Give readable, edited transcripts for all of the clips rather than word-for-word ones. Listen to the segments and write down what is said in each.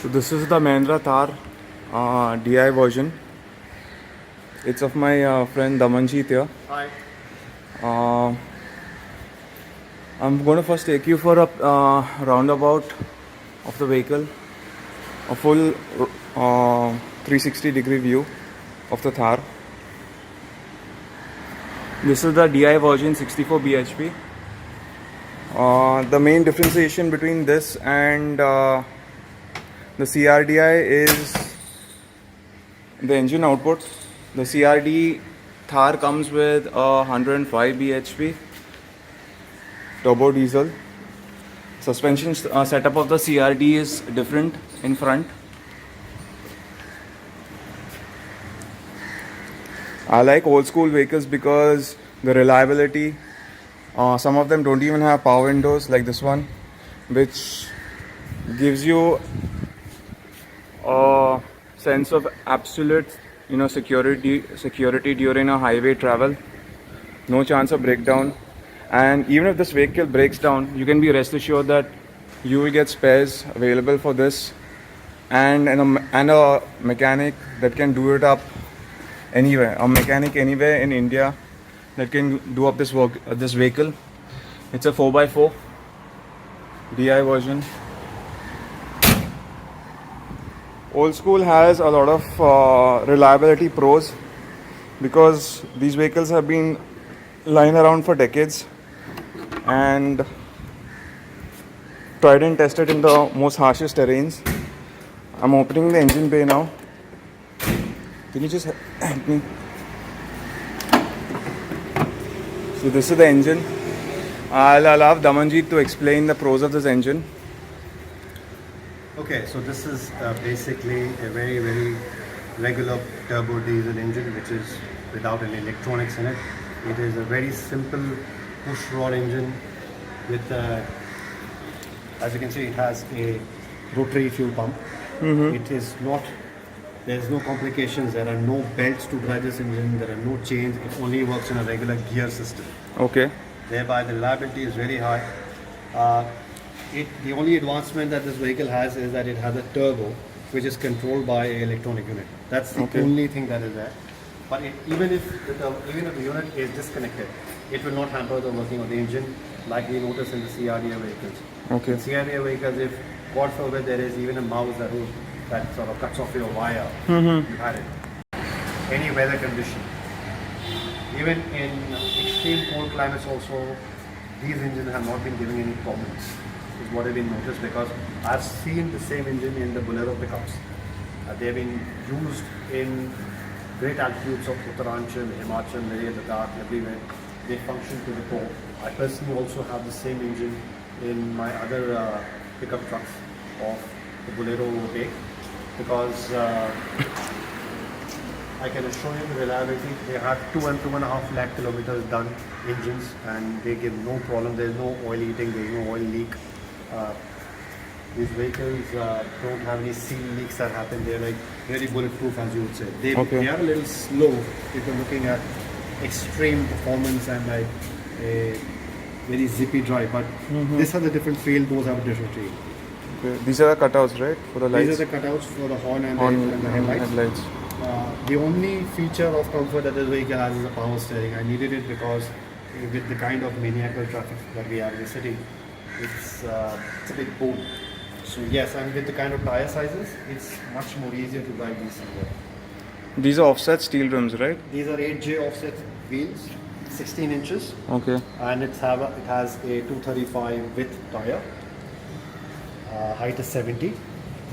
So this is the Mahindra Thar DI version. It's of my friend Damanjeet here. Hi. Uh, I'm going to first take you for a roundabout of the vehicle, a full 360-degree view of the Thar. This is the DI version 64 bhp. The main differentiation between this and the CRDI is the engine output. The CRD Thar comes with a 105 bhp turbo diesel. Suspension setup of the CRD is different in front. I like old school vehicles because the reliability. Some of them don't even have power windows like this one, which gives you a sense of absolute, security during a highway travel. No chance of breakdown. And even if this vehicle breaks down, you can be rest assured that you will get spares available for this, and a mechanic that can do it up anywhere. A mechanic anywhere in India that can do up this vehicle. It's a 4x4 DI version. Old school has a lot of reliability pros because these vehicles have been lying around for decades and tried and tested in the most harshest terrains. I'm opening the engine bay now. Can you just help me? So this is the engine. I'll allow Damanjeet to explain the pros of this engine. Okay, so this is basically a very, very regular turbo diesel engine which is without any electronics in it. It is a very simple push rod engine with, as you can see, it has a rotary fuel pump. It is not, there's no complications, there are no belts to drive this engine, there are no chains, it only works in a regular gear system. Okay. Thereby the reliability is very high. The only advancement that this vehicle has is that it has a turbo which is controlled by an electronic unit. That's the only thing that is there. But even if the unit is disconnected, it will not hamper the working of the engine like we notice in the CRDA vehicles. Okay. In CRDA vehicles, if God forbid there is even a mouse that sort of cuts off your wire, you had it. Any weather condition. Even in extreme cold climates also, these engines have not been giving any problems, is what I've been noticed, because I've seen the same engine in the Bolero pickups. They've been used in great altitudes of Uttaranchal, Himachal, Leh, Ladakh, everywhere. They function to the core. I personally also have the same engine in my other pickup trucks of the Bolero make, because I can assure you the reliability. They have 2.5 lakh kilometers done engines and they give no problem. There's no oil eating, there's no oil leak. These vehicles don't have any seal leaks that happen. They're like very bulletproof, as you would say. They are a little slow if you're looking at extreme performance and like a very zippy drive. But this has a different feel, those have a different feel. Okay. These are the cutouts, right? For the lights? These are the cutouts for the horn and the headlights. The only feature of comfort that this vehicle has is a power steering. I needed it because with the kind of maniacal traffic that we have in the city, it's a big boon. So yes, and with the kind of tire sizes, it's much more easier to drive these things. These are offset steel rims, right? These are 8J offset wheels, 16 inches. Okay. And it has a 235 width tire. Height is 70.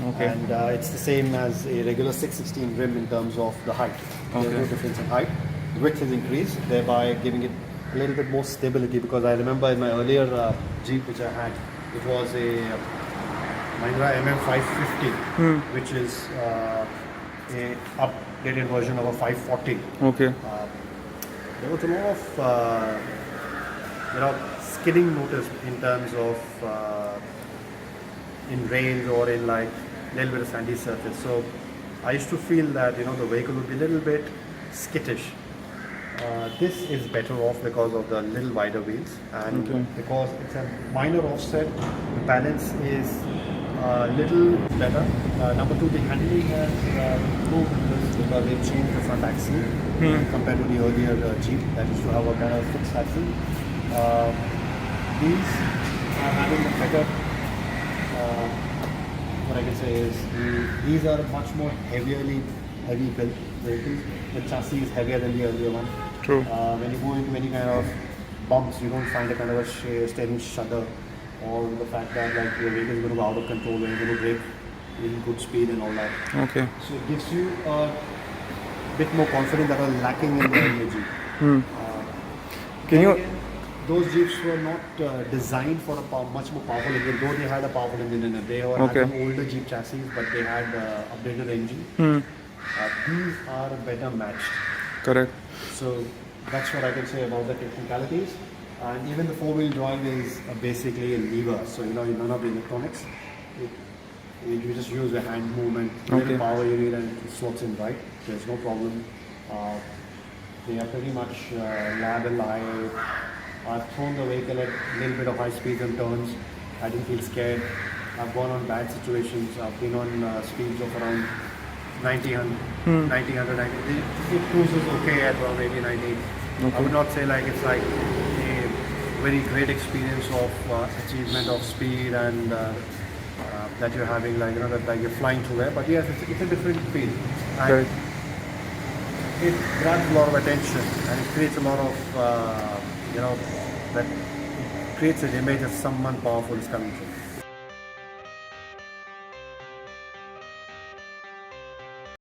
Okay. And it's the same as a regular 616 rim in terms of the height. There's no difference in height. The width is increased, thereby giving it a little bit more stability, because I remember in my earlier Jeep which I had, it was a Mahindra MM550, which is a updated version of a 540. Okay. There was a lot of skidding noticed in terms of in rains or in like a little bit of sandy surface. So I used to feel that the vehicle would be a little bit skittish. This is better off because of the little wider wheels and because it's a minor offset. The balance is little better. Number two, the handling has improved in this because they've changed the front axle compared to the earlier Jeep that used to have a kind of fixed axle. These are having a better, what I can say is, these are much more heavy built vehicles. The chassis is heavier than the earlier one. True. When you go into any kind of bumps, you don't find a kind of a steering shudder, or the fact that like your vehicle is going to go out of control when you're going to brake in good speed and all that. Okay. So it gives you a bit more confidence that are lacking in the earlier Jeep. Can you? Again, those Jeeps were not designed for a much more powerful engine, though they had a powerful engine in it. They were Okay. had an older Jeep chassis, but they had updated engine. These are better matched. Correct. So that's what I can say about the technicalities. And even the four-wheel drive is basically a lever. So none of the electronics. You just use the hand movement, Okay. the power you need, and it slots in right. There's no problem. They are pretty much level. I've thrown the vehicle at a little bit of high speeds and turns. I didn't feel scared. I've gone on bad situations. I've been on speeds of around 90, 100, 90, 100, 90. It cruises okay at around 80, 90. I would not say like it's like a very great experience of achievement of speed and that you're having, like that like you're flying through air. But yes, it's a different feel. And Correct. it grabs a lot of attention and it creates a lot of that it creates an image of someone powerful is coming through.